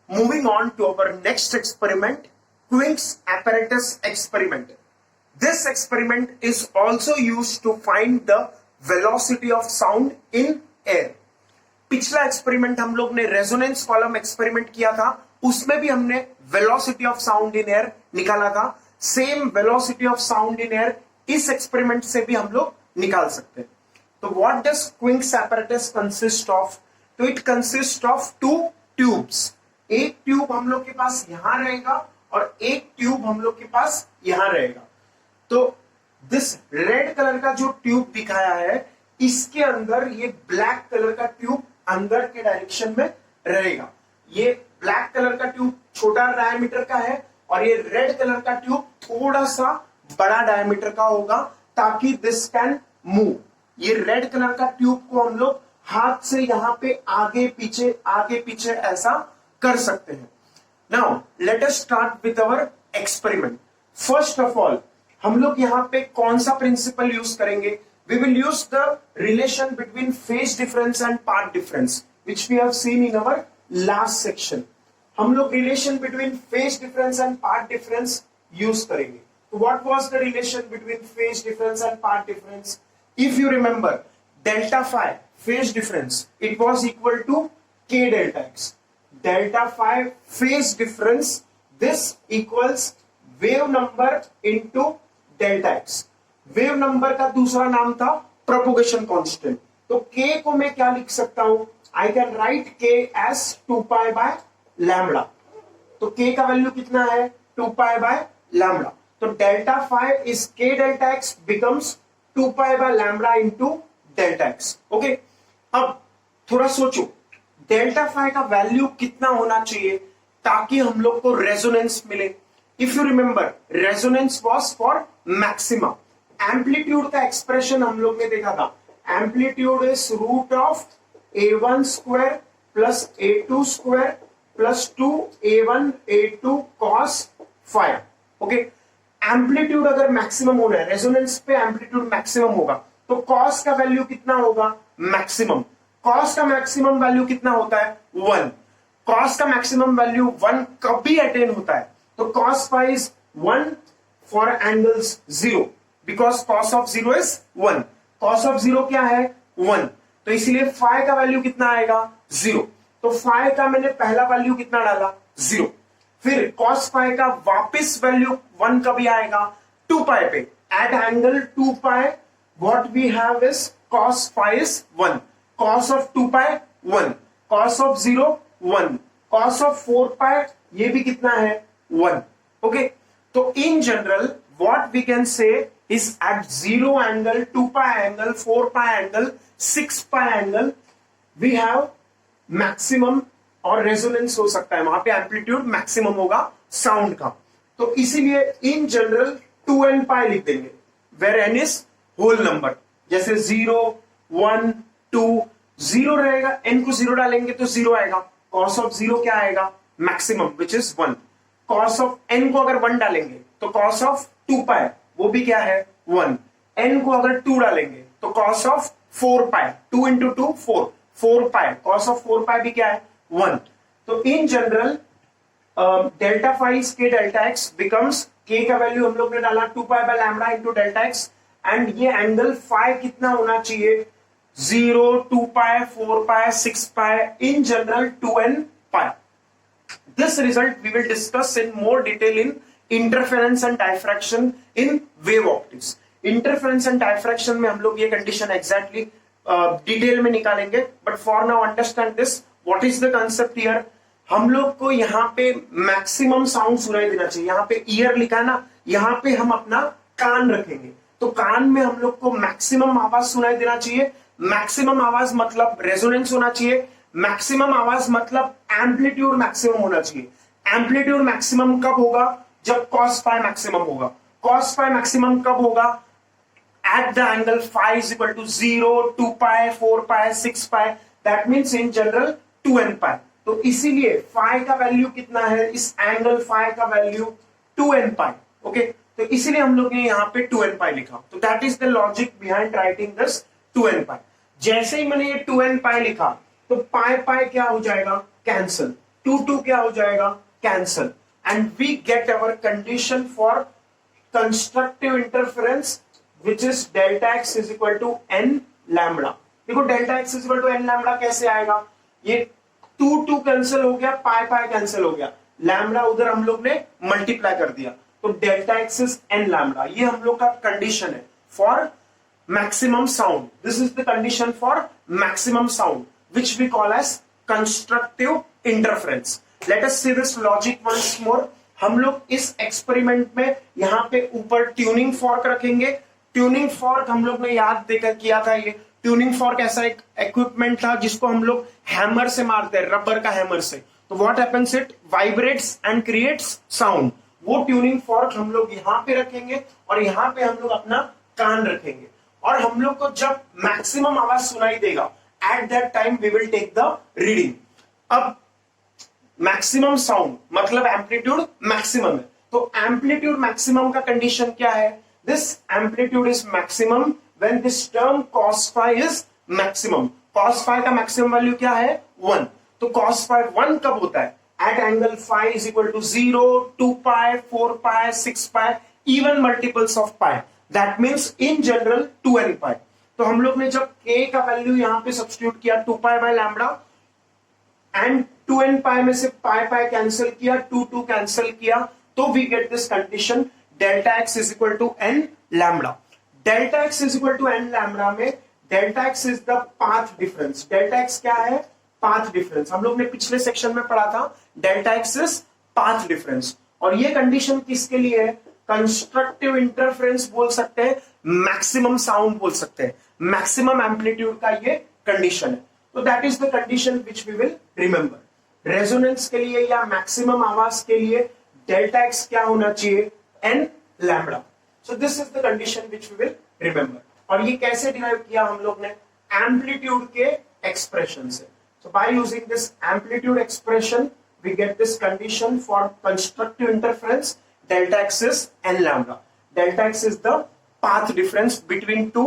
moving on to our next experiment, Quink's apparatus experiment. This experiment is also used to find the velocity of sound in air. पिछला experiment हम लोग ने resonance column experiment किया था, उसमें भी हमने velocity of sound in air निकाला था. Same velocity of sound in air इस एक्सपेरिमेंट से भी हम लोग निकाल सकते हैं. तो what does Quincke's apparatus consist of? तो it consist of two tubes. एक ट्यूब हम लोग के पास यहां रहेगा और एक ट्यूब हम लोग के पास यहां रहेगा. तो दिस रेड कलर का जो ट्यूब दिखाया है, इसके अंदर ये ब्लैक कलर का ट्यूब अंदर के डायरेक्शन में रहेगा. ये ब्लैक कलर का ट्यूब छोटा डायमीटर का है और ये रेड कलर का ट्यूब थोड़ा सा बड़ा डायमीटर का होगा, ताकि दिस कैन मूव. ये रेड कलर का ट्यूब को हम लोग हाथ से यहां पे आगे पीछे ऐसा कर सकते हैं. Now let us start with our experiment. First of all हम लोग यहां पे कौन सा प्रिंसिपल यूज करेंगे? We will use the relation between phase difference and part difference, which we have seen in our last section. हम लोग relation between phase difference and part difference use करेंगे. So what was the relation between phase difference and part difference? If you remember, delta phi phase difference, it was equal to k delta x. Delta phi phase difference, this equals wave number into delta x. Wave number का दूसरा नाम था propagation constant. तो k को मैं क्या लिख सकता हूं? I can write k as 2 pi by lambda. तो k का वैल्यू कितना है? 2 पाई बाय लैम्बडा. तो delta phi is k delta x becomes 2 pi by lambda into delta x. Okay, अब थोड़ा सोचो, डेल्टा फाई का वैल्यू कितना होना चाहिए ताकि हम लोग को रेजोनेंस मिले? If you remember, resonance was for maxima. Amplitude का एक्सप्रेशन हम लोग ने देखा था. Amplitude is root of a1 square plus a2 square plus 2a1 a2 cos phi. Okay, amplitude अगर मैक्सिमम होना है, रेजोनेंस पे एम्पलीट्यूड मैक्सिमम होगा, तो कॉस का वैल्यू कितना होगा? मैक्सिमम. कॉस का मैक्सिमम वैल्यू कितना होता है? 1. कॉस का मैक्सिमम वैल्यू 1 कब भी अटेन होता है? तो cos phi is 1 for angles 0, because cos of 0 is 1. cos of 0 क्या है? 1. तो इसलिए फाई का वैल्यू कितना आएगा? 0. तो फाई का मैंने पहला वैल्यू कितना डाला? 0. फिर cos फाई का वापस वैल्यू 1 कभी आएगा? 2 पाई पे. At angle 2 pi what we have is cos phi is 1. cos of 2 pi 1. cos of 0 1. cos of 4 pi ये भी कितना है? 1. ओके, तो in general what we can say is at 0 angle, 2 pi angle, 4 pi angle, 6 pi angle we have maximum और resonance हो सकता है. वहां पे एम्पलीट्यूड मैक्सिमम होगा साउंड का. तो इसीलिए इन जनरल 2n pi लिख देंगे, where n is whole number. जैसे 0 1 2 0 रहेगा, n को 0 डालेंगे तो 0 आएगा. cos ऑफ 0 क्या आएगा? Maximum which is 1. cos of n को अगर 1 डालेंगे तो cos ऑफ 2 पाई वो भी क्या है? 1. n को अगर 2 डालेंगे तो cos of 4 pi, 2 into 2 4, 4 pi. cos of 4 pi भी क्या है? 1. तो in general delta phi is k delta x becomes, k का वैल्यू हम लोग ने डाला 2 pi by lambda into delta x, and ये एंगल फाई कितना होना चाहिए? 0 2 pi 4 pi 6 pi, in general 2n pi. This result we will discuss in more detail in interference and diffraction in wave optics. Interference and diffraction में हम लोग ये condition exactly detail में निकालेंगे, but for now understand this. What is the concept here? हम लोग को यहाँ पे मैक्सिमम साउंड सुनाई देना चाहिए. यहाँ पे ईयर लिखा है ना, यहाँ पे हम अपना कान रखेंगे, तो कान में हम लोग को मैक्सिमम आवाज सुनाई देना चाहिए. मैक्सिमम आवाज मतलब रेजोनेंस होना चाहिए. मैक्सिमम आवाज मतलब एम्पलीट्यूड मैक्सिमम होना चाहिए. एम्पलीट्यूड मैक्सिमम कब होगा? जब cos फाई मैक्सिमम होगा. cos फाई मैक्सिमम कब होगा? At the angle phi is equal to 0 2 pi 4 pi 6 pi, that means in general 2n pi. तो इसीलिए फाई का वैल्यू कितना है? इस एंगल फाई का वैल्यू 2n पाई. ओके, तो इसीलिए हम लोग ने यहाँ पे 2n पाई लिखा. तो that is the logic behind writing this 2n पाई. जैसे ही मैंने ये 2n पाई लिखा तो पाई पाई क्या हो जाएगा? कैंसल. 2 क्या हो जाएगा, cancel, and we get our condition for constructive interference which is delta x is equal to n lambda. देखो delta x is equal to n lambda कैसे आएगा, ये 2 कैंसिल हो गया, पाई पाई कैंसिल हो गया, लैम्बडा उधर हम लोग ने मल्टीप्लाई कर दिया, तो delta x is an lambda. ये हम लोग का कंडीशन है for maximum sound. This is the condition for maximum sound, which we call as constructive interference. Let us see this logic once more. हम लोग इस एक्सपेरिमेंट में यहां पे ऊपर ट्यूनिंग फॉर्क रखेंगे। ट्यूनिंग फॉर्क हम लोग ने याद देकर किया था, ये ट्यूनिंग फॉर्क ऐसा एक इक्विपमेंट था जिसको हम लोग हैमर से मारते हैं, रबर का हैमर से। तो what happens, it vibrates and creates sound. वो ट्यूनिंग फॉर्क हम लोग यहां पे रखेंगे और यहां पे हम लोग अपना कान रखेंगे, और हम लोग को जब मैक्सिमम आवाज सुनाई देगा at that time we will take the reading. अब मैक्सिमम साउंड मतलब एम्पलीट्यूड मैक्सिमम है, तो एम्पलीट्यूड मैक्सिमम का कंडीशन क्या है, this amplitude is maximum when this term cos phi is maximum. cos phi का मैक्सिमम वैल्यू क्या है, 1, तो cos phi 1 कब होता है, at angle phi is equal to 0, 2 pi, 4 pi, 6 pi, even multiples of pi, that means in general 2n pi. तो हम लोग ने जब k का वैल्यू यहां पे सब्स्टिट्यूट किया 2 pi by lambda and 2n पाई में से पाई पाई कैंसिल किया, 2 कैंसिल किया, तो we get this condition delta x is equal to n lambda. Delta x is equal to n lambda में delta x is the path difference. Delta x क्या है, path difference. हम लोग ने पिछले सेक्शन में पढ़ा था delta x is path difference, और ये कंडीशन किसके लिए है, कंस्ट्रक्टिव इंटरफेरेंस बोल सकते हैं, मैक्सिमम साउंड बोल सकते हैं, मैक्सिमम एम्पलीट्यूड का ये कंडीशन है। तो that is the condition which we will remember. Resonance के लिए या मैक्सिमम आवाज के लिए डेल्टा एक्स क्या होना चाहिए, n lambda. So this is the condition which we will remember. और ये कैसे डिराइव किया हम लोग ने, एम्पलीट्यूड के एक्सप्रेशन से। So by using this amplitude expression we get this condition for constructive interference delta x is n lambda. Delta x is the path difference between two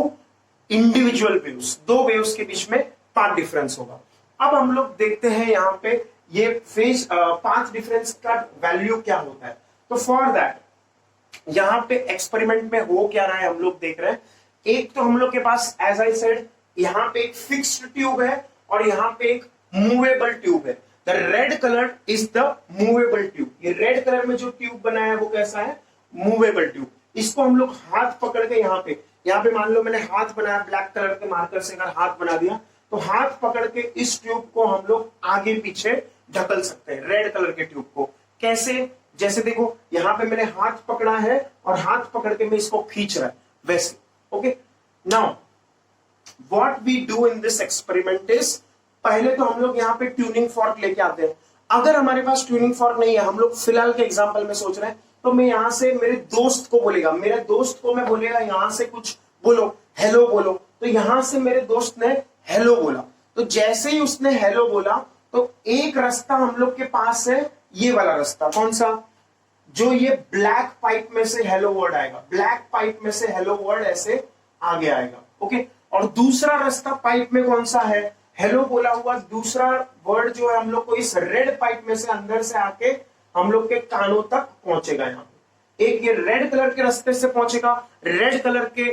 individual waves. दो waves के बीच में path difference होगा। अब हम लोग देखते हैं यहाँ पे ये phase path difference का value क्या होता है। तो for that यहाँ पे experiment में हो क्या रहा है हम लोग देख रहे हैं। एक तो हम लोग के पास as I said यहाँ पे एक fixed tube है और यहाँ पे एक movable tube है। The red color is the movable tube. ये रेड कलर में जो ट्यूब बना है वो कैसा है, मूवेबल ट्यूब। इसको हम लोग हाथ पकड़ के यहाँ पे मान लो मैंने हाथ बनाया ब्लैक कलर के मार्कर से, अगर हाथ बना दिया तो हाथ पकड़ के इस ट्यूब को हम लोग आगे पीछे ढकल सकते हैं, रेड कलर के ट्यूब को। कैसे, जैसे देखो यहाँ पे मैंने हाथ पकड़ा है और हाथ पकड़ के मैं इसको खींच रहा है, वैसे। Okay, now what we do in this experiment is, पहले तो हम लोग यहाँ पे ट्यूनिंग फॉर्क लेके आते हैं। अगर हमारे पास ट्यूनिंग फॉर्क नहीं है, हम लोग फिलहाल के एग्जांपल में सोच रहे हैं, तो मैं यहाँ से मेरे दोस्त को बोलेगा, मेरे दोस्त को मैं बोलेगा यहाँ से कुछ बोलो, हेलो बोलो, तो यहाँ से मेरे दोस्त ने हेलो बोला। तो जैसे ही उसने हेलो बोला तो एक रास्ता हम लोग के पास है, ये वाला रास्ता। कौन सा, जो ये ब्लैक पाइप में से हेलो वर्ड आएगा, ब्लैक पाइप में से हेलो वर्ड ऐसे आगे आएगा। ओके, और दूसरा रास्ता पाइप में कौन सा है, हेलो बोला हुआ दूसरा वर्ड जो है हम लोग को इस रेड पाइप में से अंदर से आके हम लोग के कानों तक पहुंचेगा। यहाँ पे एक ये रेड कलर के रास्ते से पहुंचेगा, रेड कलर के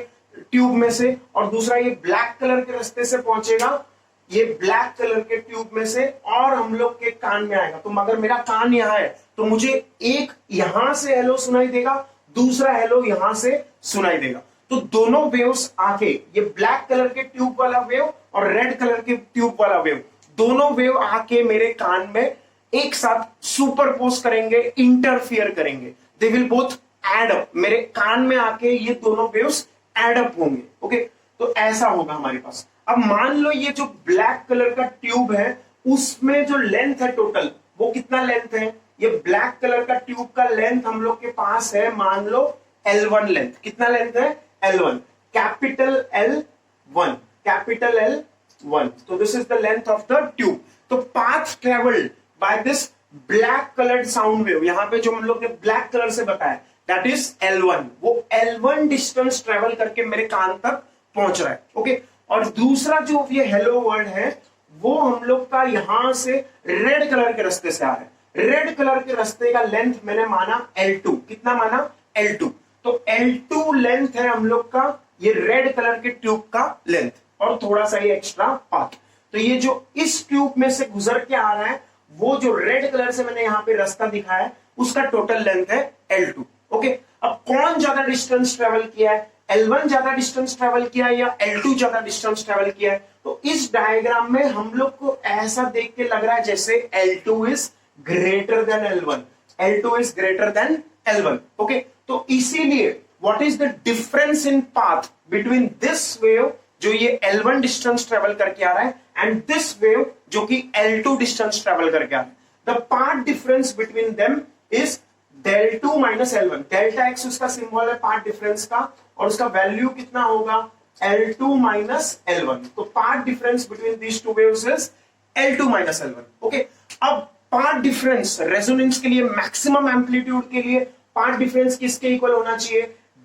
ट्यूब में से, और दूसरा ये ब्लैक कलर के रास्ते से पहुंचेगा, ये ब्लैक कलर के ट्यूब में से, और हम लोग के कान में आएगा। तो अगर मेरा कान यहाँ है तो मुझे एक यहां से हेलो सुनाई देगा, दूसरा हेलो यहां से सुनाई देगा। तो दोनों वेव्स आके, ये ब्लैक कलर के ट्यूब वाला वेव और रेड कलर के ट्यूब वाला वेव, दोनों वेव आके मेरे कान में एक साथ सुपरपोज करेंगे, इंटरफियर करेंगे। They will both add up, मेरे कान में आके ये दोनों वेव्स एड अप होंगे। ओके, तो ऐसा होगा हमारे पास। अब मान लो ये जो ब्लैक कलर का ट्यूब है उसमें जो लेंथ है टोटल, वो कितना लेंथ है, ये ब्लैक कलर का ट्यूब का लेंथ हम लोग के पास है, मान लो L1 लेंथ। कितना लेंथ है, L1, capital L1, capital L1। तो this is the length of the tube. तो path travelled by this black coloured sound wave, यहां पे जो हम लोग ने ब्लैक कलर से बताया, दैट इज L1। वो L1 डिस्टेंस ट्रेवल करके मेरे कान तक पहुंच रहा है। ओके, और दूसरा जो ये हेलो वर्ड है वो हम लोग का यहां से रेड कलर के रास्ते से आ रहा है। रेड कलर के रास्ते का लेंथ मैंने माना L2। कितना माना? L2। तो L2 लेंथ है हम लोग का ये रेड कलर के ट्यूब का लेंथ, और थोड़ा सा ये एक्स्ट्रा पाथ। तो ये जो इस ट्यूब में से गुजर के आ रहा है, वो जो रेड कलर से मैंने यहां पे रास्ता दिखाया है, उसका टोटल लेंथ है L2। ओके, अब कौन ज्यादा डिस्टेंस ट्रेवल किया है? L1 ज्यादा डिस्टेंस ट्रेवल किया है या L2 ज्यादा डिस्टेंस ट्रेवल किया है? तो इस डायग्राम में हम लोग को ऐसा देख के लग रहा है जैसे L2 is greater than L1। L2 is greater than L1। Okay, तो इसीलिए what is the difference in path between this wave जो ये L1 डिस्टेंस ट्रेवल करके आ रहा है एंड दिस वेव जो कि L2 डिस्टेंस ट्रेवल करके आ रहा है? The path difference between them is del 2 minus L1। Delta x उसका सिंबल है पाथ डिफरेंस का, और उसका वैल्यू कितना होगा? L2 minus L1। तो path difference between these two waves is L2 minus L1। Okay, अब पाथ डिफरेंस रेजोनेंस के लिए, मैक्सिमम एम्पलीट्यूड के लिए पाथ डिफरेंस किसके इक्वल होना चाहिए?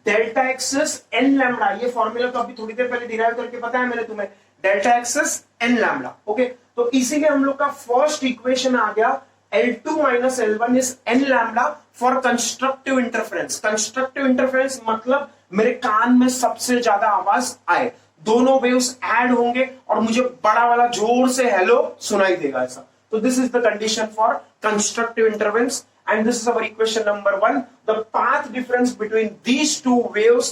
Delta x is n lambda. ये फॉर्मूला तो अभी थोड़ी देर पहले डिराइव करके बताया मैंने तुम्हें, delta x is n lambda. Okay, तो इसीलिए हम लोग का फर्स्ट इक्वेशन आ गया L2 minus L1 is an lambda for constructive interference. Constructive interference मतलब मेरे कान में सबसे ज्यादा आवाज आए, दोनों वेव्स ऐड होंगे और मुझे बड़ा वाला जोर से हेलो सुनाई देगा ऐसा। तो this is the condition for constructive interference and this is our equation number 1. The path difference between these two waves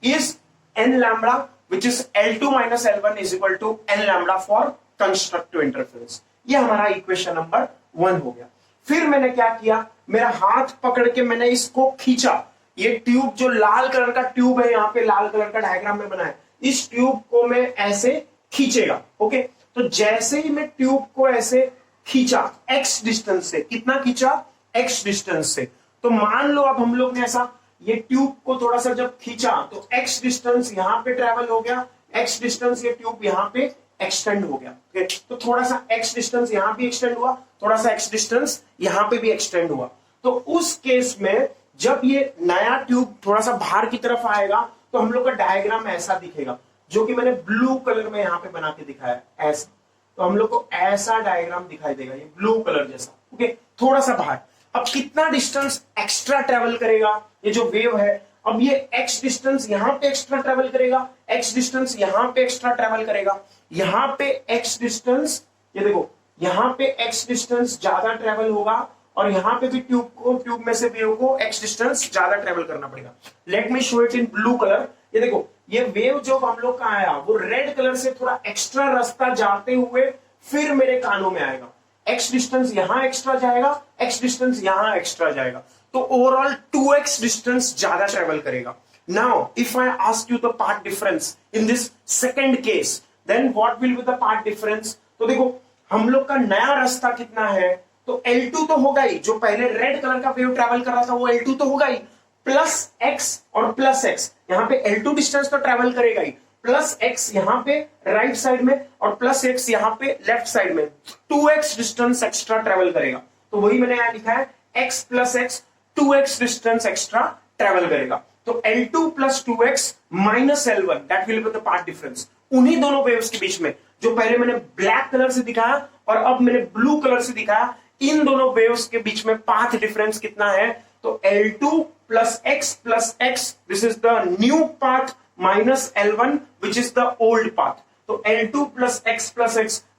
is n lambda, which is L2 minus L1 is equal to n lambda for constructive interference. ये हमारा equation number 1 हो गया। फिर मैंने क्या किया, मेरा हाथ पकड़ के मैंने इसको खींचा। ये ट्यूब जो लाल कलर का ट्यूब है, यहाँ पे लाल कलर का डायग्राम में बना है, इस ट्यूब को मैं ऐसे खींचेगा। ओके, तो जैसे ही मैं ट्यूब को ऐसे खींचा x डिस्टेंस से, कितना खींचा? x डिस्टेंस से। तो मान लो अब हम लोग ने ऐसा ये ट्यूब को थोड़ा सा जब खींचा तो x डिस्टेंस यहां पे ट्रेवल हो गया, x डिस्टेंस ये ट्यूब यहां पे एक्सटेंड हो गया। तो थोड़ा सा x डिस्टेंस यहां भी एक्सटेंड हुआ, थोड़ा सा x डिस्टेंस यहां पे भी एक्सटेंड हुआ। तो उस केस में जब ये नया ट्यूब थोड़ा सा बाहर की तरफ आएगा तो हम लोग का डायग्राम ऐसा दिखेगा, जो कि मैंने ब्लू कलर में यहां पे बना के दिखाया है ऐसा। तो हम लोग को ऐसा डायग्राम दिखाई देगा, ये ब्लू कलर जैसा। ओके, थोड़ा सा बाहर। अब कितना डिस्टेंस एक्स्ट्रा ट्रेवल करेगा ये जो वेव है? अब ये x डिस्टेंस यहां पे एक्स्ट्रा ट्रेवल करेगा, x डिस्टेंस यहां पे एक्स्ट्रा ट्रेवल करेगा, यहां पे x डिस्टेंस, ये देखो यहां पे x डिस्टेंस ज्यादा ट्रेवल होगा, और यहां पे भी ट्यूब में से वेव को x डिस्टेंस ज्यादा ट्रेवल करना पड़ेगा। Let me show it in blue colour. ये देखो, ये वेव जो हम लोग का आया वो रेड कलर से थोड़ा एक्स्ट्रा रास्ता जाते हुए फिर मेरे कानों में आएगा। x डिस्टेंस यहां एक्स्ट्रा जाएगा, x डिस्टेंस यहां एक्स्ट्रा जाएगा, तो ओवरऑल 2x डिस्टेंस ज्यादा ट्रेवल करेगा। Now if I ask you the path difference in this second case, then what will be the path difference? तो देखो हम लोग का नया रास्ता कितना है? तो L2 तो होगा ही, जो पहले रेड कलर का वेव ट्रेवल कर रहा था वो L2 तो होगा ही, प्लस x और प्लस x, यहां पे L2 डिस्टेंस तो ट्रेवल करेगा ही, प्लस x यहां पे राइट साइड में और प्लस x यहां पे लेफ्ट साइड में, 2x डिस्टेंस एक्स्ट्रा ट्रेवल करेगा। तो वही मैंने यहां लिखा है x plus x, 2x distance extra travel करेगा। तो L2 plus 2x minus L1, that will be the path difference. उन्हीं दोनों वेव्स के बीच में, जो पहले मैंने ब्लैक कलर से दिखाया और अब मैंने ब्लू कलर से दिखाया, इन दोनों वेव्स के बीच में पाथ डिफरेंस कितना है? तो L2 plus x, this is the new path, minus L1 which is the old path. तो L2 plus x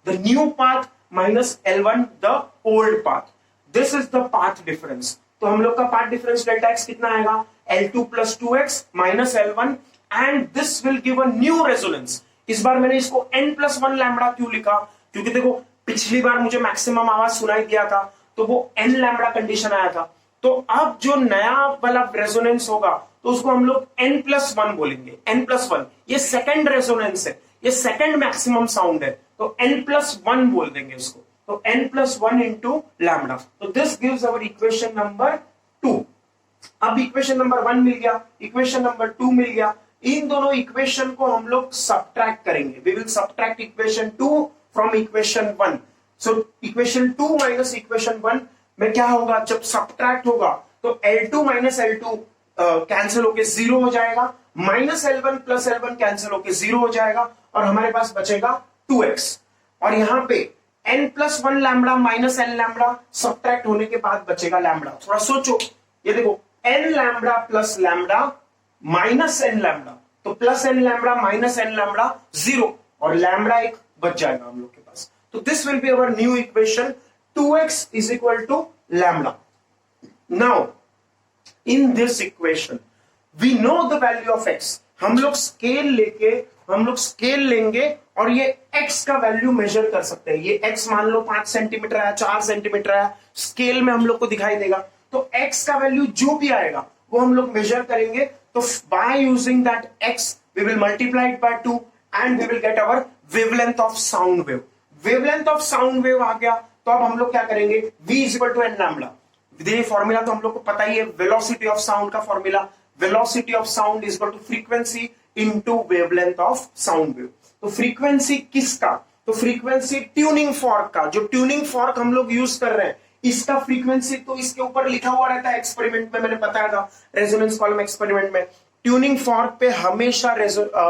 the new path minus L1 the old path. This is the path difference. तो हम लोग का path difference delta x कितना आएगा? L2 plus 2x minus L1 and this will give a new resonance. इस बार मैंने इसको n plus 1 lambda क्यों लिखा? क्योंकि देखो पिछली बार मुझे मैक्सिमम आवाज सुनाई दिया था तो वो n लैम्बडा कंडीशन आया था। तो अब जो नया वाला रेजोनेंस होगा तो उसको हम लोग n+1 बोलेंगे। n+1 ये सेकंड रेजोनेंस है, ये सेकंड मैक्सिमम साउंड है, तो n+1 बोल देंगे उसको। तो n+1 इंटू लैम्बडा। तो this gives our equation number 2। अब इक्वेशन नंबर 1 मिल गया, इक्वेशन नंबर 2 मिल गया। इन दोनों इक्वेशन को हम लोग सब्ट्रैक्ट करेंगे। We will subtract equation 2 from equation 1। So equation 2 minus equation 1 में क्या होगा? जब सब्ट्रैक्ट होगा तो L2 माइनस L2 कैंसिल होके 0 हो जाएगा, minus L1 plus L1 cancel होके 0 हो जाएगा, और हमारे पास बचेगा 2x। और यहां पे n+1 lambda minus n lambda subtract होने के बाद बचेगा लैम्बडा। थोड़ा सोचो, ये देखो n lambda plus lambda minus n lambda, तो plus n lambda minus n lambda 0 और लैम्बडा एक बच जाएगा हम लोग के पास। तो this will be our new equation 2x is equal to lambda. Now in this equation we know the value of x। हम लोग स्केल लेंगे और ये x का वैल्यू मेजर कर सकते हैं। ये x मान लो 5 सेंटीमीटर है, 4 सेंटीमीटर है, स्केल में हम लोग को दिखाई देगा। तो x का वैल्यू जो भी आएगा वो हम लोग मेजर करेंगे। तो by using that x we will multiply it by 2 and we will get our wavelength of sound wave. Wavelength of sound wave आ गया तो अब हम लोग क्या करेंगे, v is equal to n lambda. ये फॉर्मूला तो हम लोग को पता ही है, वेलोसिटी ऑफ साउंड का फॉर्मूला, velocity of sound is equal to frequency into wavelength of sound wave. तो फ्रीक्वेंसी किसका, तो फ्रीक्वेंसी ट्यूनिंग फॉर्क का। जो ट्यूनिंग फॉर्क हम लोग यूज कर रहे हैं इसका फ्रीक्वेंसी तो इसके ऊपर लिखा हुआ रहता है। एक्सपेरिमेंट में मैंने बताया था, रेजोनेंस कॉलम एक्सपेरिमेंट में ट्यूनिंग फॉर्क पे हमेशा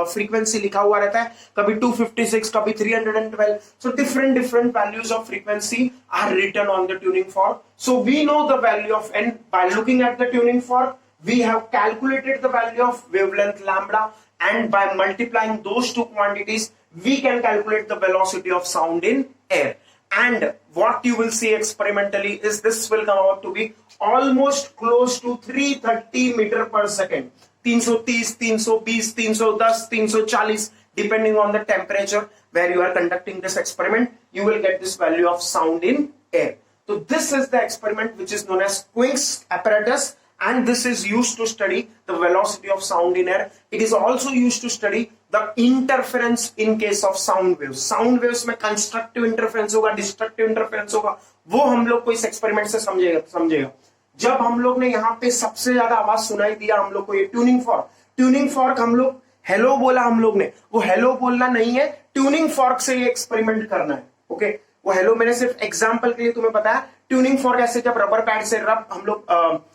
फ्रीक्वेंसी लिखा हुआ रहता है, कभी 256, कभी 312। So different values of frequency are written on the tuning fork. So we know the value of n by looking at the tuning fork. We have calculated the value of wavelength lambda, and by multiplying those two quantities we can calculate the velocity of sound in air. And what you will see experimentally is this will come out to be almost close to 330 meter per second. 330, 320, 310, 340, depending on the temperature where you are conducting this experiment, you will get this value of sound in air. So this is the experiment which is known as Quink's apparatus, and this is used to study the velocity of sound in air. It is also used to study the interference in case of sound waves. Sound waves में constructive interference होगा, destructive interference होगा, वो हम लोग को इस experiment से समझेगा। जब हम लोग ने यहाँ पे सबसे ज्यादा आवाज सुनाई दिया हम लोग को ये ट्यूनिंग फॉर्क हम लोग हेलो बोला, हम लोग ने वो हेलो बोलना नहीं है, ट्यूनिंग फॉर्क से ये एक्सपेरिमेंट करना है। ओके, वो हेलो मैंने सिर्फ एग्जांपल के लिए तुम्हें बताया। ट्यूनिंग फॉर्क ऐसे जब रबर पैड से हम लोग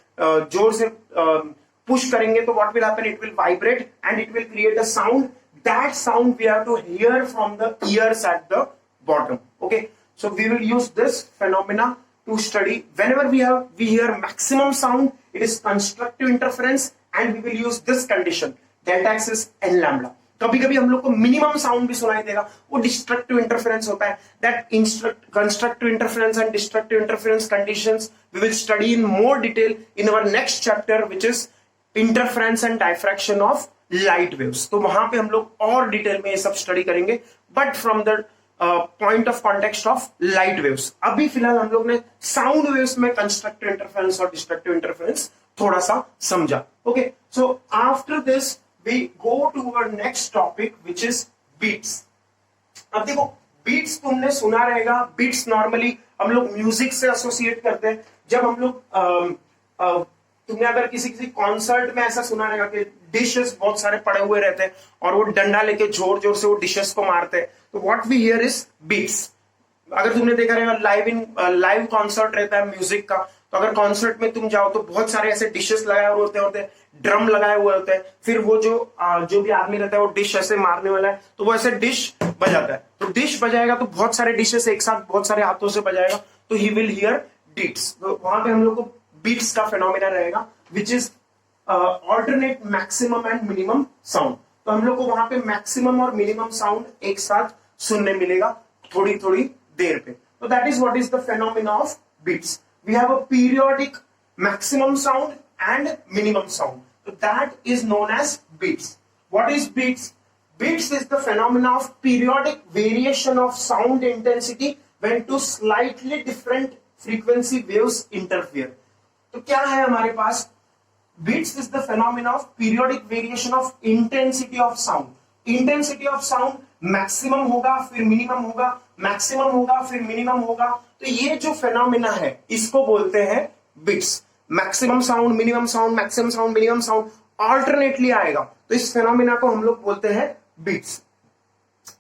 जोर से पुश करेंगे तो what will happen, it will vibrate and it will create a sound. That sound we have to hear from the ears at the bottom. Okay, so we will use this phenomena to study whenever we hear maximum sound, it is constructive interference, and we will use this condition delta x is n lambda. कभी कभी हम लोग को minimum sound भी सुनाई देगा, वो destructive interference होता है। That constructive interference and destructive interference conditions we will study in more detail in our next chapter which is interference and diffraction of light waves. तो वहां पे हम लोग और डिटेल में ये सब स्टडी करेंगे, but from the point of context of light waves. अभी फिलहाल हम लोग ने साउंड वेव्स में कंस्ट्रक्टिव इंटरफेरेंस और डिस्ट्रक्टिव इंटरफेरेंस थोड़ा सा समझा। Okay, so after this we go to our next topic which is beats. अब देखो beats तुमने सुना रहेगा, beats नॉर्मली हम लोग म्यूजिक से एसोसिएट करते हैं। जब हम लोग तुमने अगर किसी कॉन्सर्ट में ऐसा सुना रहेगा कि डिशेस बहुत सारे पड़े हुए रहते हैं और वो डंडा लेके जोर जोर से वो डिशेस को मारते हैं, तो what we hear is beats. अगर तुमने देखा रहेगा लाइव कॉन्सर्ट रहता है म्यूजिक का, तो अगर कॉन्सर्ट में तुम जाओ तो बहुत सारे ऐसे डिशेस लगाए हुए होते हैं, ड्रम लगाए हुए होते हैं, फिर वो जो भी आदमी रहता है वो डिश ऐसे मारने वाला है तो वो ऐसे डिश बजाता है। तो डिश बजाएगा तो बहुत सारे डिशेस एक साथ बहुत सारे हाथों से बजाएगा, तो ही विल हियर बीट्स। तो वहां पे हम लोग को बीट्स का फेनोमेना रहेगा which is alternate maximum and minimum sound. तो हम लोग को वहां पे मैक्सिमम और मिनिमम साउंड एक साथ सुनने मिलेगा थोड़ी थोड़ी देर पे। तो that is what is the phenomena of beats. We have a periodic maximum sound and minimum sound. So that is known as beats. What is beats? Beats is the phenomena of periodic variation of sound intensity when two slightly different frequency waves interfere. तो क्या है हमारे पास? Beats is the phenomena of periodic variation of intensity of sound. Intensity of sound maximum होगा फिर minimum होगा, maximum होगा फिर minimum होगा। तो ये जो फेनोमेना है इसको बोलते हैं beats. Maximum sound, minimum sound, maximum sound, minimum sound alternately आएगा, तो इस फेनोमेना को हम लोग बोलते हैं बीट्स।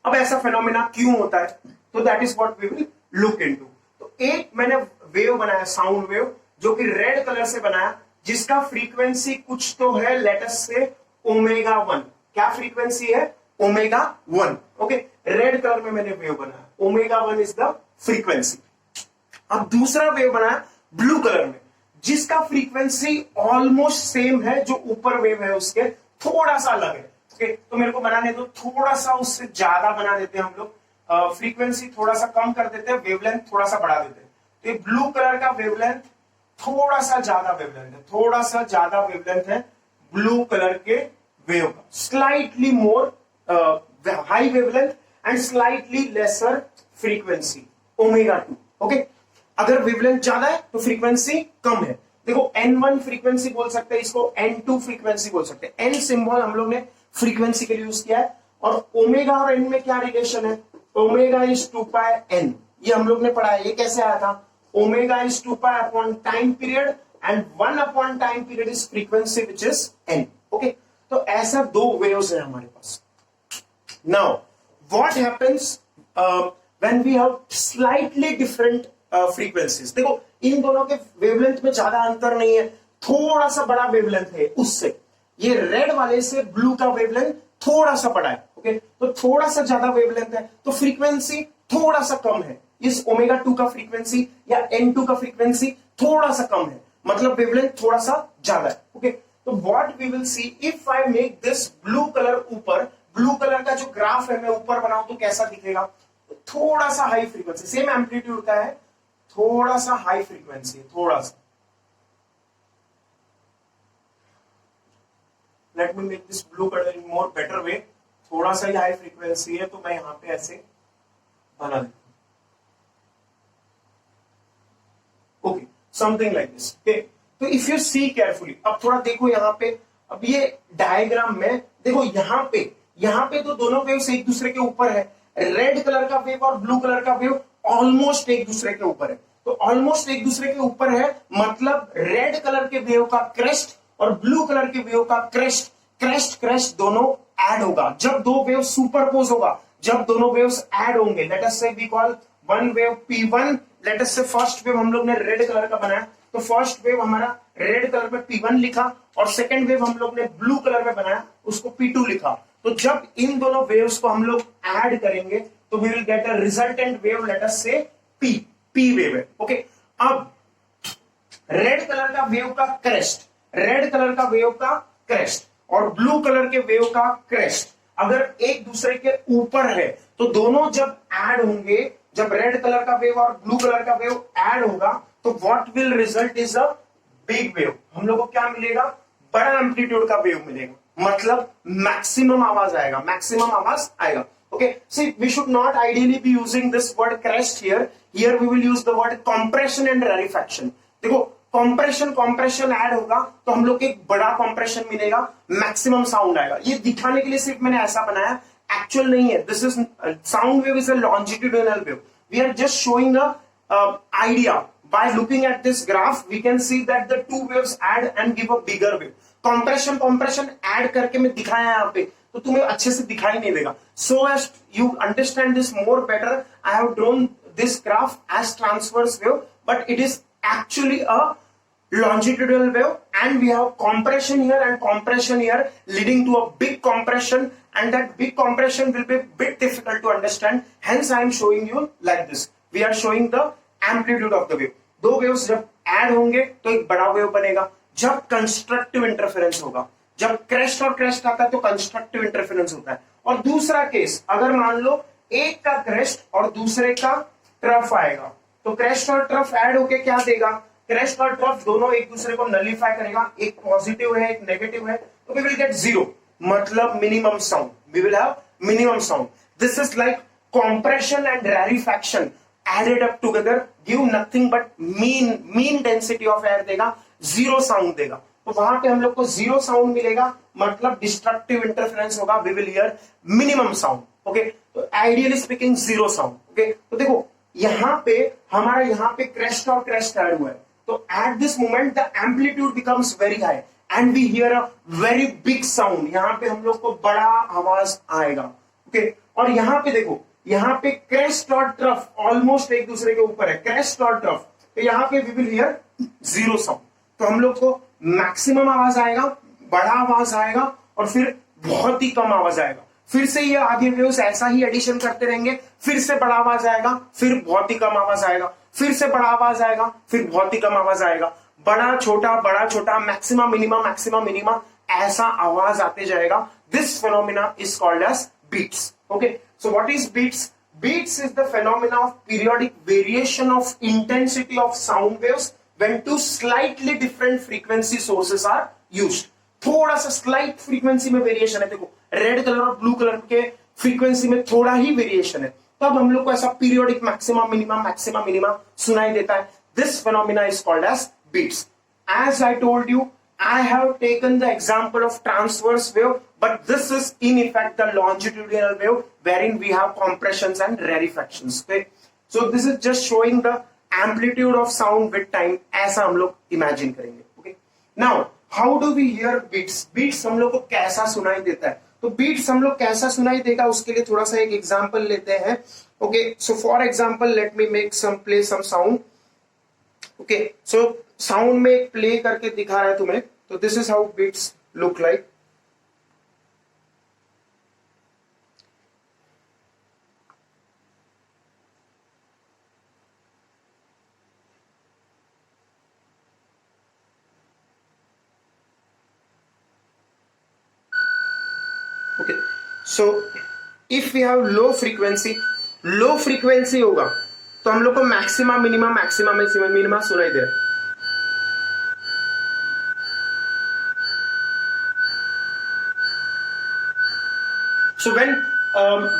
अब ऐसा फेनोमेना क्यों होता है, तो that is what we will look into. तो एक मैंने वेव बनाया, साउंड वेव, जो कि रेड कलर से बनाया, जिसका फ्रीक्वेंसी कुछ तो है, लेट अस से ओमेगा 1। क्या फ्रीक्वेंसी है? ओमेगा 1। ओके, रेड कलर में मैंने वेव बनाया। Omega 1 is the frequency. अब दूसरा वेव बना ब्लू कलर में, जिसका फ्रीक्वेंसी ऑलमोस्ट सेम है, जो ऊपर वेव है उसके थोड़ा सा अलग है। ओके, तो मेरे को बनाने दो, थोड़ा सा उससे ज्यादा बना देते हैं हम लोग, फ्रीक्वेंसी थोड़ा सा कम कर देते हैं, वेवलेंथ थोड़ा सा बढ़ा देते हैं। तो ये ब्लू कलर का वेवलेंथ थोड़ा सा ज्यादा वेवलेंथ है, थोड़ा सा ज्यादा वेवलेंथ है ब्लू कलर के वेव का, slightly more high wavelength and slightly lesser frequency omega 2। Okay, अगर वेवलेंथ ज्यादा है तो फ्रीक्वेंसी कम है। देखो N1 फ्रीक्वेंसी बोल सकते हैं इसको, N2 फ्रीक्वेंसी बोल सकते हैं। N सिंबल हम लोग ने फ्रीक्वेंसी के लिए यूज किया है। और ओमेगा और N में क्या रिलेशन है? ओमेगा इज 2 पाई N, ये हम लोग ने पढ़ा है। ये कैसे आया था? Omega is 2 pi upon time period and 1 upon time period is frequency which is N। Okay, तो ऐसा दो वेव्स है हमारे पास। Now what happens when we have slightly different frequencies. देखो इन दोनों के वेवलेंथ में ज्यादा अंतर नहीं है, थोड़ा सा बड़ा वेवलेंथ है उससे। ये रेड वाले से ब्लू का वेवलेंथ थोड़ा सा बड़ा है। ओके, तो थोड़ा सा ज्यादा वेवलेंथ है तो फ्रीक्वेंसी थोड़ा सा कम है। इस ओमेगा 2 का फ्रीक्वेंसी या N2 का फ्रीक्वेंसी थोड़ा सा कम है, मतलब वेवलेंथ थोड़ा सा ज्यादा है। ओके, तो what we will see if I make this blue colour ऊपर, ब्लू कलर का जो ग्राफ है मैं ऊपर बनाऊं तो कैसा दिखेगा? थोड़ा सा हाई फ्रीक्वेंसी, सेम एम्पलीट्यूड का है, थोड़ा सा हाई फ्रीक्वेंसी, थोड़ा सा। Let me make this blue colour in more better way. थोड़ा सा ही हाई फ्रीक्वेंसी है तो मैं यहां पे ऐसे बना देता हूं। Okay, something like this. Okay, तो इफ यू सी केयरफुली, अब थोड़ा देखो यहां पे, अब ये डायग्राम में देखो यहां पे तो दोनों वेव्स एक दूसरे के ऊपर है। रेड कलर का वेव और ब्लू कलर का वेव ऑलमोस्ट एक दूसरे के ऊपर है। तो ऑलमोस्ट एक दूसरे के ऊपर है मतलब रेड कलर के वेव का क्रेस्ट और ब्लू कलर के वेव का क्रेस्ट दोनों ऐड होगा। जब दो वेव सुपरपोज होगा, जब दोनों वेव्स ऐड होंगे, let us say we call one wave P1। Let us say first wave हम लोग ने रेड कलर का बनाया, तो फर्स्ट वेव हमारा रेड कलर में P1 लिखा, और सेकंड वेव हम लोग ने ब्लू कलर में बनाया, उसको P2 लिखा। तो जब इन दोनों वेव्स को हम लोग ऐड करेंगे तो we will get a resultant wave, let us say P wave है। ओके, अब रेड कलर का वेव का क्रेस्ट, रेड कलर का वेव का क्रेस्ट और ब्लू कलर के वेव का क्रेस्ट अगर एक दूसरे के ऊपर है तो दोनों जब ऐड होंगे, जब रेड कलर का वेव और ब्लू कलर का वेव ऐड होगा तो what will result is a big wave. हम लोग को क्या मिलेगा? बड़ा एम्पलीट्यूड का वेव मिलेगा, मतलब मैक्सिमम आवाज आएगा, मैक्सिमम आवाज आएगा। Okay, see, we should not ideally be using this word crest here. Here we will use the word compression and rarefaction. देखो compression ऐड होगा तो हम लोग को एक बड़ा compression मिलेगा, मैक्सिमम साउंड आएगा। ये दिखाने के लिए सिर्फ मैंने ऐसा बनाया, एक्चुअल नहीं है। This is sound wave is a longitudinal wave. We are just showing a idea. By looking at this graph, we can see that the two waves add and give a bigger wave. compression add करके मैं दिखाया यहाँ पे तो तुम्हें अच्छे से दिखाई नहीं देगा। So as you understand this more better, I have drawn this graph as transverse wave, but it is actually a longitudinal wave, and we have compression here and compression here, leading to a big compression, and that big compression will be a bit difficult to understand. Hence, I am showing you like this. We are showing the amplitude of the wave. दो waves जब add होंगे तो एक बड़ा wave बनेगा। जब constructive interference होगा, जब क्रेस्ट और क्रेस्ट आता है तो कंस्ट्रक्टिव इंटरफेरेंस होता है। और दूसरा केस, अगर मान लो एक का क्रेस्ट और दूसरे का ट्रफ आएगा तो क्रेस्ट और ट्रफ ऐड होके क्या देगा? क्रेस्ट और ट्रफ दोनों एक दूसरे को नलीफाई करेगा, एक पॉजिटिव है एक नेगेटिव है, तो वी विल गेट जीरो, मतलब minimum sound. We will have minimum sound. This is like compression and rarefaction added up together give nothing but mean density of air देगा, जीरो साउंड देगा। तो वहां पे हम लोग को जीरो साउंड मिलेगा, मतलब डिस्ट्रक्टिव इंटरफेरेंस होगा, we will hear minimum sound. Okay, तो ideally speaking zero sound. Okay, तो देखो यहां पे हमारा यहाँ पे क्रेस्ट और क्रेस्ट ऐड हुआ है, तो at this moment the amplitude becomes very high and we hear a very big sound. यहाँ पे हम लोग को बड़ा आवाज आएगा। ओके, और यहाँ पे देखो, यहाँ पे क्रेस्ट और ट्रफ ऑलमोस्ट एक दूसरे के ऊपर है, क्रेस्ट और ट्रफ, तो यहाँ पे we will hear zero sound. तो हम लोग को मैक्सिमम आवाज आएगा, बड़ा आवाज आएगा और फिर बहुत ही कम आवाज आएगा। फिर से ये आगे वेव्स ऐसा ही एडिशन करते रहेंगे, फिर से बड़ा आवाज आएगा, फिर बहुत ही कम आवाज आएगा, फिर से बड़ा आवाज आएगा, फिर बहुत ही कम आवाज आएगा, बड़ा छोटा मैक्सिमा मिनिमा ऐसा आवाज आते जाएगा. This phenomena is called as beats. Okay, so what is beats? Beats is the phenomena of periodic variation of intensity of sound waves when two slightly different frequency sources are used. थोड़ा सा slight frequency में variation है. देखो red colour और blue colour के frequency में थोड़ा ही variation है, तब हम लोग को ऐसा पीरियोडिक मैक्सिमा मिनिमा सुनाई देता है. This phenomena is called as beats. As I told you, I have taken the example of transverse wave, but this is in effect the longitudinal wave wherein we have compressions and rarefactions. Okay, so this is just showing the amplitude of sound with time. ऐसा हम लोग imagine करेंगे. Okay, now how do we hear beats? Beats हम लोग को कैसा सुनाई देता है? तो beats हम लोग कैसा सुनाई देगा उसके लिए थोड़ा सा एक example लेते हैं. Okay, so for example, let me make play some sound. Okay, so sound में एक प्ले करके दिखा रहा है तुम्हें. तो this is how beats look like. Okay, so if we have low frequency होगा तो हम लोग को मैक्सिमा मिनिमा सुनाई दे. So when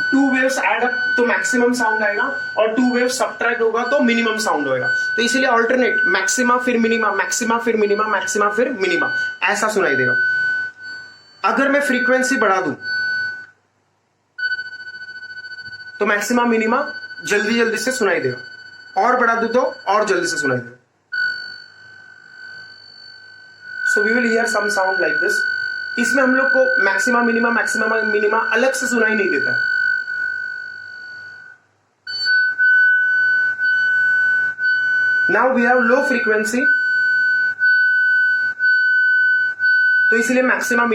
two waves add up तो मैक्सिमम साउंड आएगा और टू वेव्स सबट्रैक्ट होगा तो मिनिमम साउंड होगा. तो इसीलिए ऑल्टरनेट मैक्सिमा फिर मिनिमा ऐसा सुनाई देगा. अगर मैं फ्रीक्वेंसी बढ़ा दूं तो मैक्सिमा मिनिमा जल्दी से सुनाई देगा, और बढ़ा दूं तो और जल्दी से सुनाई देगा. So we will hear some sound like this. इसमें हम लोग को मैक्सिमा मिनिमा अलग से सुनाई नहीं देता है. Now we have low frequency, तो इसलिए मैक्सिमा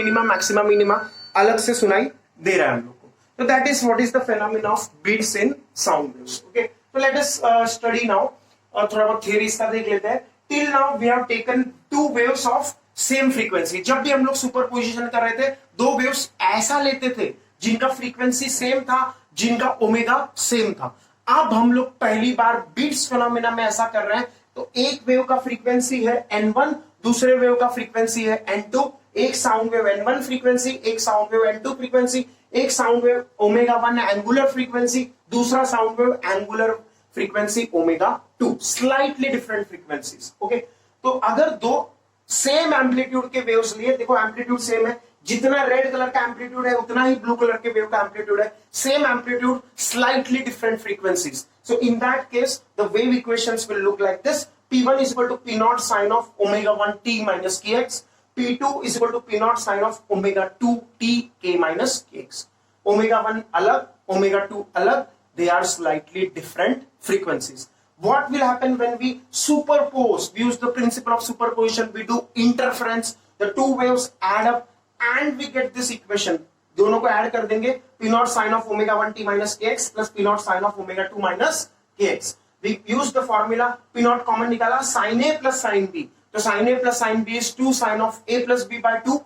मिनिमा अलग से सुनाई दे रहा है हम लोग को. तो that is what is the phenomena of beats in sound waves. Okay, तो लेट अस स्टडी नाउ और थोड़ा बहुत थियरी इसका देख लेते हैं. Till now we have taken two waves of same frequency. जब भी हम लोग सुपरपोजिशन कर रहे थे, दो वेव्स ऐसा लेते थे जिनका फ्रीक्वेंसी सेम था, जिनका ओमेगा सेम था. अब हम लोग पहली बार बीट्स फिनोमेना में ऐसा कर रहे हैं. तो एक वेव का फ्रीक्वेंसी है n1, दूसरे वेव का फ्रीक्वेंसी है n2. एक साउंड वेव n1 फ्रीक्वेंसी, एक साउंड वेव n2 फ्रीक्वेंसी, एक sound wave omega 1 angular frequency, दूसरा sound wave angular frequency omega 2. Slightly different frequencies. Okay, तो अगर दो सेम एम्पलीट्यूड के वेव्स लिए, देखो एम्पलीट्यूड सेम है, जितना रेड कलर का एम्पलीट्यूड है उतना ही ब्लू कलर के वेव का एम्पलीट्यूड है. Same amplitude, slightly different frequencies. So in that case the wave equations will look like this. P1 is equal to P naught sine of omega 1 t minus kx. P2 is equal to P naught sine of omega 2 t k minus kx. Omega 1 अलग, omega 2 अलग. They are slightly different frequencies. What will happen when we superpose? We use the principle of superposition. We do interference. The two waves add up and we get this equation. दोनों को add कर देंगे. P naught sine of omega 1 t minus kx plus P naught sine of omega 2 minus kx. We use the formula. P naught common निकाला, sin a plus sin b. तो sin a plus sin b is 2 sin of a plus b by 2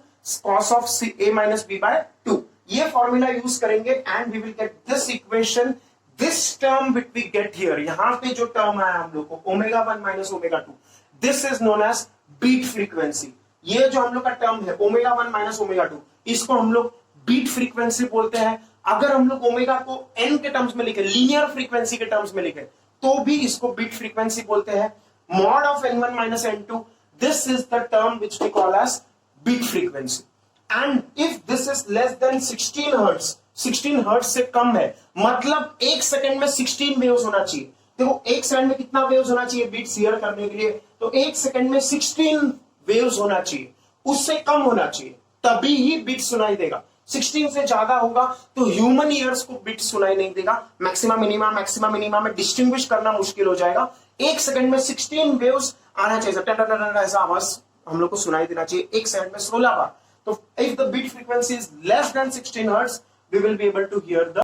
cos of a minus b by 2. ये formula use करेंगे and we will get this equation. This term which we get here, यहां पे जो term आया हम लोग को omega 1 minus omega 2, this is known as beat frequency. ये जो हम लोग का टर्म है omega 1 minus omega 2, इसको हम लोग बीट फ्रीक्वेंसी बोलते हैं. अगर हम लोग ओमेगा को n के टर्म्स में लिखे, लीनियर फ्रीक्वेंसी के टर्म्स में लिखे, तो भी इसको बीट फ्रीक्वेंसी बोलते हैं. Mod of n1 minus n2, this is the term which we call as beat frequency. And if this is less than 16 hertz, 16 hertz से कम है, मतलब एक सेकंड में 16 वेव्स होना चाहिए. देखो एक सेकंड में कितना वेव्स होना चाहिए बीट्स हियर करने के लिए? तो एक सेकंड में 16 वेव्स होना चाहिए. उससे कम होना चाहिए, तभी ही बीट सुनाई देगा. 16 से ज्यादा होगा तो ह्यूमन ईयर्स को बीट सुनाई नहीं देगा. मैक्सिमा मिनिमा में डिस्टिंग्विश करना मुश्किल हो जाएगा. एक सेकंड में 16 वेव्स आना चाहिए, ऐसा आवाज हम लोग को सुनाई देना चाहिए एक सेकंड में 16 बार. तो if the beat frequency is less than 16 hertz, we will be able to hear the